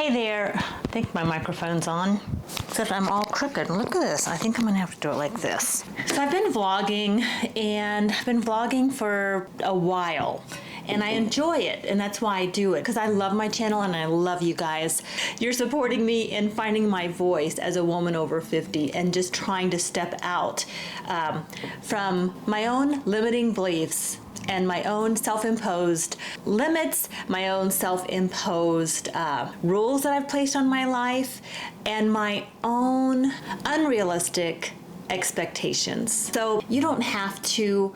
Hey there, I think my microphone's on, except I'm all crooked. Look at this, I think I'm gonna have to do it like this. So I've been vlogging, and I've been vlogging for a while, and I enjoy it, and that's why I do it, because I love my channel and I love you guys. You're supporting me in finding my voice as a woman over 50 and just trying to step out from my own limiting beliefs and my own self-imposed limits, my own self-imposed rules that I've placed on my life, and my own unrealistic expectations. So you don't have to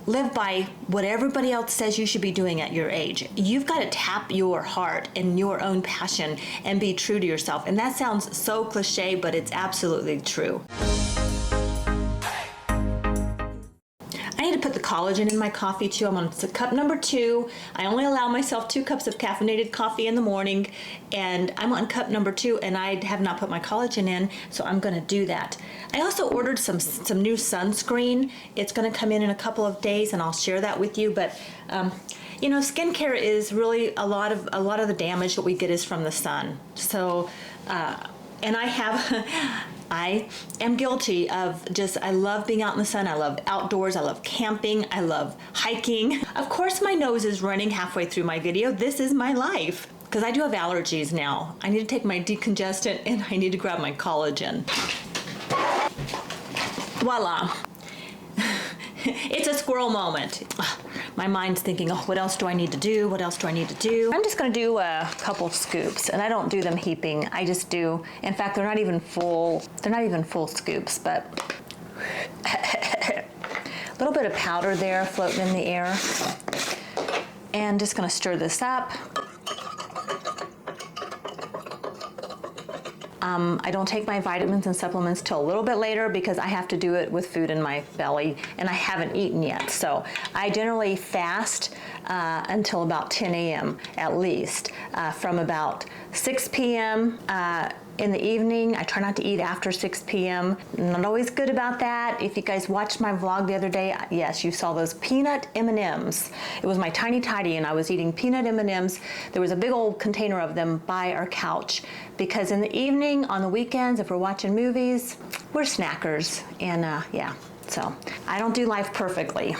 live by what everybody else says you should be doing at your age. You've got to tap your heart and your own passion and be true to yourself. And that sounds so cliche, but it's absolutely true. I need to put the collagen in my coffee too. I'm on cup number 2. I only allow myself 2 cups of caffeinated coffee in the morning, and I'm on cup number 2, and I have not put my collagen in, so I'm gonna do that. I also ordered some new sunscreen. It's gonna come in a couple of days, and I'll share that with you. But you know, skincare is really a lot of the damage that we get is from the sun. So, and I am guilty of I love being out in the sun. I love outdoors. I love camping. I love hiking. Of course, my nose is running halfway through my video. This is my life, because I do have allergies now. I need to take my decongestant, and I need to grab my collagen. Voila. It's a squirrel moment. My mind's thinking, oh, what else do I need to do? What else do I need to do? I'm just gonna do a couple of scoops, and I don't do them heaping. I just do, in fact, they're not even full scoops, but a little bit of powder there floating in the air. And just gonna stir this up. I don't take my vitamins and supplements till a little bit later, because I have to do it with food in my belly, and I haven't eaten yet. So I generally fast until about 10 a.m. at least. From about 6 p.m. In the evening, I try not to eat after 6 p.m. Not always good about that. If you guys watched my vlog the other day, yes, you saw those peanut M&Ms. It was my tiny tidy, and I was eating peanut M&Ms. There was a big old container of them by our couch, because in the evening, on the weekends, if we're watching movies, we're snackers, and yeah, so I don't do life perfectly.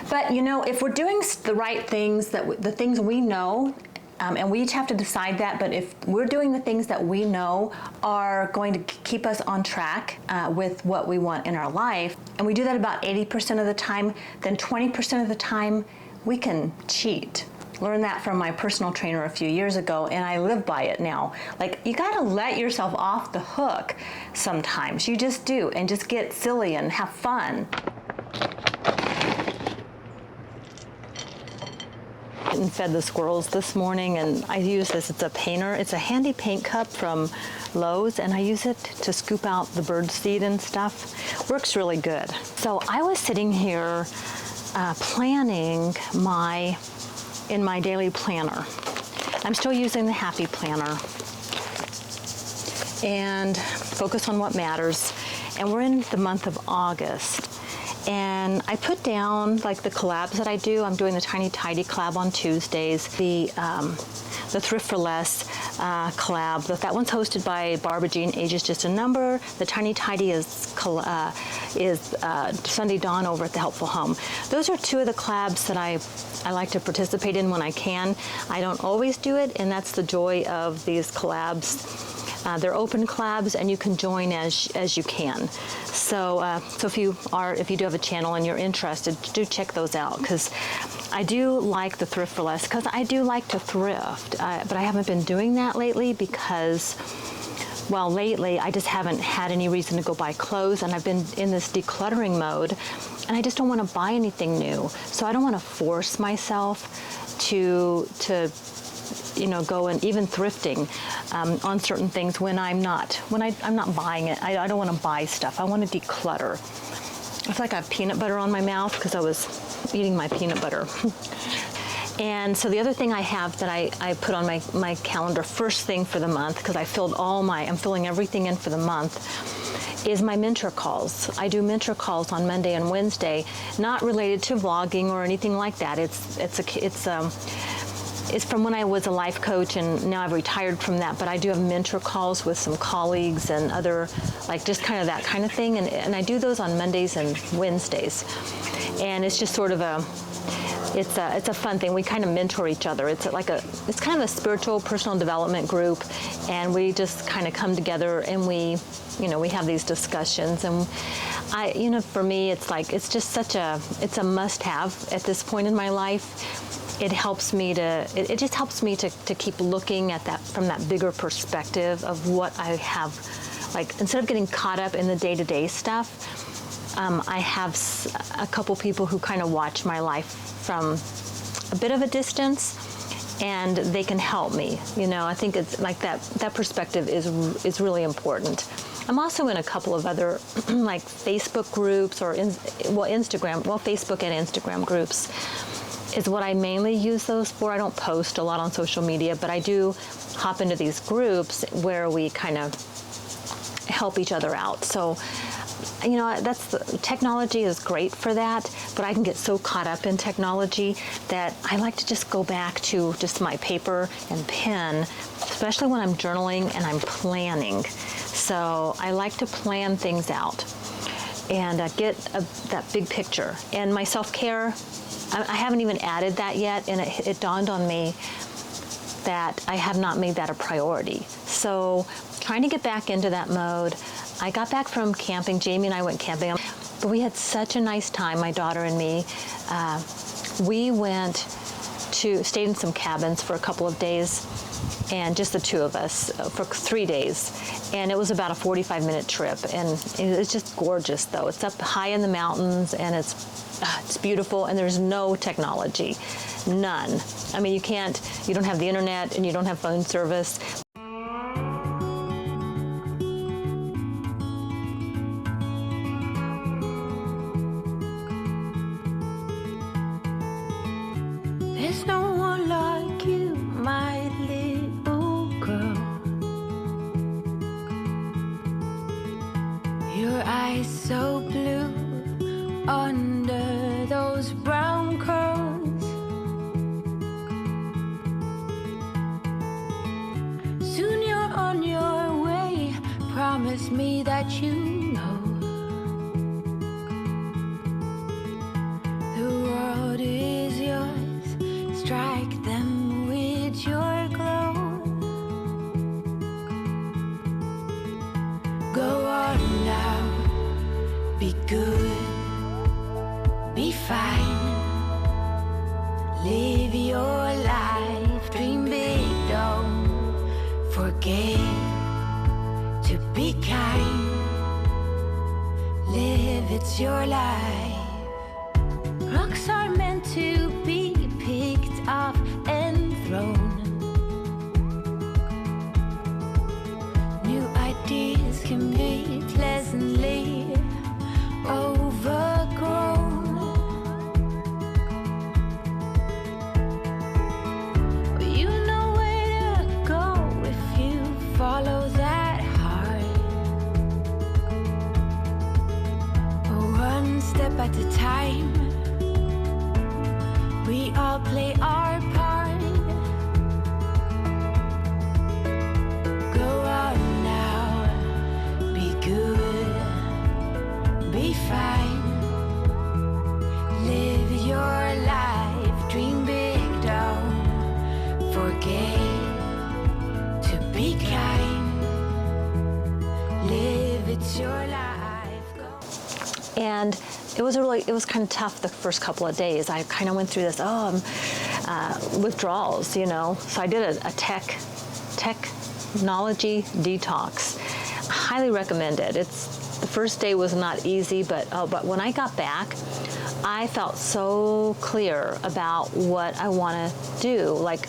But you know, if we're doing the right things, the things we know, and we each have to decide that, but if we're doing the things that we know are going to keep us on track with what we want in our life, and we do that about 80% of the time, then 20% of the time we can cheat. Learned that from my personal trainer a few years ago, and I live by it now. Like, you gotta let yourself off the hook sometimes. You just do, and just get silly and have fun. And fed the squirrels this morning, and I use this. It's a painter. It's a handy paint cup from Lowe's, and I use it to scoop out the bird seed and stuff. Works really good. So I was sitting here planning in my daily planner. I'm still using the Happy Planner, and focus on what matters. And we're in the month of August. And I put down like the collabs that I do. I'm doing the Tiny Tidy collab on Tuesdays, the Thrift for Less collab. That one's hosted by Barbara Jean, Age is Just a Number. The Tiny Tidy is Sunday Dawn over at the Helpful Home. Those are 2 of the collabs that I like to participate in when I can. I don't always do it, and that's the joy of these collabs. They're open collabs, and you can join as you can. So, if you do have a channel and you're interested, do check those out, because I do like the Thrift for Less, because I do like to thrift, but I haven't been doing that lately because, well, lately I just haven't had any reason to go buy clothes, and I've been in this decluttering mode, and I just don't want to buy anything new. So I don't want to force myself to you know, go and even thrifting on certain things when I'm not buying it. I don't want to buy stuff. I want to declutter. I feel like I have peanut butter on my mouth because I was eating my peanut butter. And so the other thing I have that I put on my calendar first thing for the month, because I'm filling everything in for the month, is my mentor calls. I do mentor calls on Monday and Wednesday, not related to vlogging or anything like that. is from when I was a life coach, and now I've retired from that, but I do have mentor calls with some colleagues and other, like just kind of that kind of thing, and I do those on Mondays and Wednesdays. And it's just sort of it's a fun thing. We kind of mentor each other. It's kind of a spiritual personal development group, and we just kind of come together and we have these discussions. And for me, it's just it's a must-have at this point in my life. It helps me it just helps me to keep looking at that from that bigger perspective of what I have. Like, instead of getting caught up in the day-to-day stuff, I have a couple people who kind of watch my life from a bit of a distance, and they can help me. I think it's like that perspective is really important. I'm also in a couple of other like Facebook groups or Facebook and Instagram groups is what I mainly use those for. I don't post a lot on social media, but I do hop into these groups where we kind of help each other out. So, technology is great for that, but I can get so caught up in technology that I like to just go back to just my paper and pen, especially when I'm journaling and I'm planning. So I like to plan things out and get that big picture. And my self-care, I haven't even added that yet, and it dawned on me that I have not made that a priority. So trying to get back into that mode. I got back from camping. Jamie and I went camping, but we had such a nice time, my daughter and me. We stayed in some cabins for a couple of days, and just the two of us for 3 days. And it was about a 45-minute trip, and it's just gorgeous, though. It's up high in the mountains, and it's beautiful, and there's no technology, none. I mean, you don't have the internet, and you don't have phone service. There's no one like you, my little girl. Your eyes so blue under those brown curls. Soon you're on your way. Promise me that you know the world is yours. Strike them with your glow. Go on now, be good, be fine. Live your life, dream big, don't forget to be kind. Live, it's your life. Rocks are meant to be picked up and thrown. New ideas can be pleasantly overgrown. But you know where to go if you follow that heart. One step at a time. We all play our part. Go out now, be good, be fine. Live your life, dream big, don't forget to be kind. Live, it's your life. Go. And it was kind of tough the first couple of days. I kind of went through this withdrawals, So I did a technology detox. Highly recommend it. The first day was not easy, but when I got back, I felt so clear about what I want to do. Like,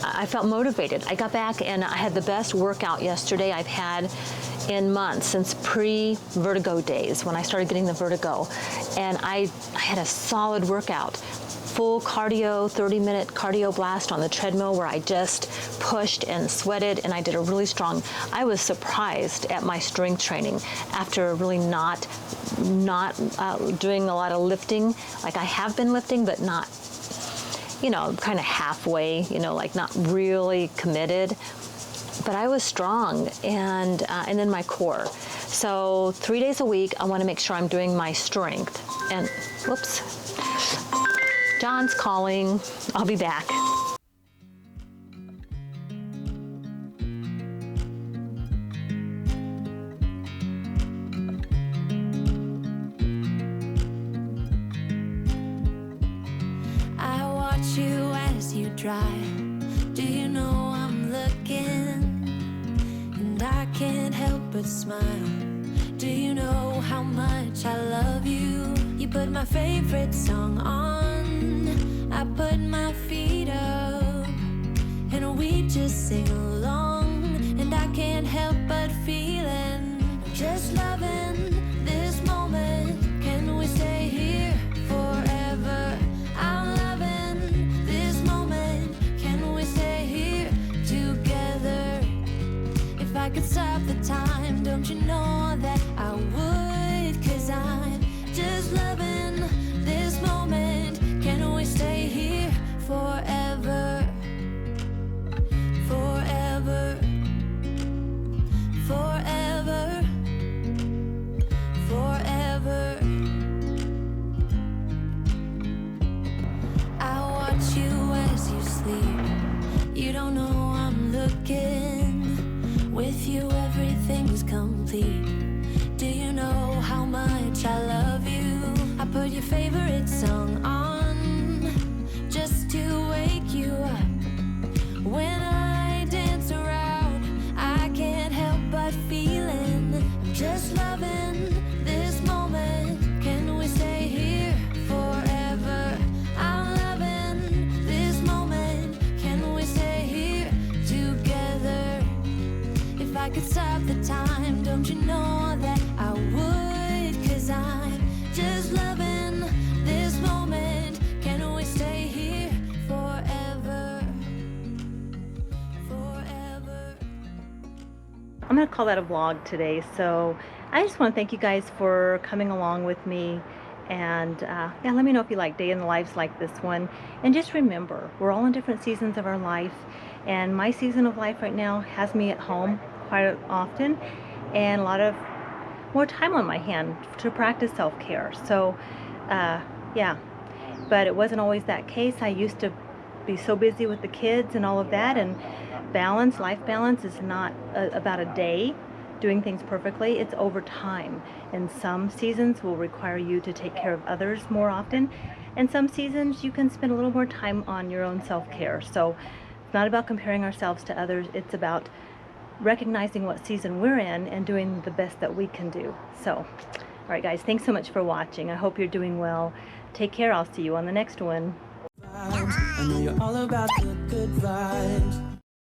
I felt motivated. I got back and I had the best workout yesterday I've had in months, since pre-vertigo days, when I started getting the vertigo. And I had a solid workout, full cardio, 30-minute cardio blast on the treadmill where I just pushed and sweated, and I did a really strong. I was surprised at my strength training after really not doing a lot of lifting. Like, I have been lifting, but not. you know, kind of halfway, you know, like not really committed. But I was strong, and then my core. So 3 days a week, I want to make sure I'm doing my strength. And whoops, John's calling. I'll be back. I watch you as you drive. Do you know I'm looking? And I can't help but smile. Do you know how much I love you? You put my favorite song on. I put my feet up, and we just sing along. And I can't help but feeling, just loving this moment. Can we stay here forever? I'm loving this moment. Can we stay here together? If I could stop the time, don't you know that I would? 'Cause I'm just loving this moment. Can we stay here forever? Forever. Forever. Forever. I watch you as you sleep. You don't know I'm looking. With you everything's complete. Do you know how much I love you? I put your favorite song on just to wake you up. When I dance around, I can't help but feeling, I'm just loving this moment. Can we stay here forever? I'm loving this moment. Can we stay here together? If I could stop the time, don't you know that I would? 'Cause I'm just loving this moment. Can we stay here forever? Forever. I'm going to call that a vlog today. So I just want to thank you guys for coming along with me. And yeah, let me know if you like day in the lives like this one. And just remember, we're all in different seasons of our life. And my season of life right now has me at home quite often, and a lot of more time on my hand to practice self-care. So yeah, but it wasn't always that case. I used to be so busy with the kids and all of that, and balance, life balance is not about a day doing things perfectly. It's over time, and some seasons will require you to take care of others more often, and some seasons you can spend a little more time on your own self-care. So it's not about comparing ourselves to others. It's about recognizing what season we're in and doing the best that we can do. So, all right guys, thanks so much for watching. I hope you're doing well. Take care. I'll see you on the next one. I know you're all about the good vibes.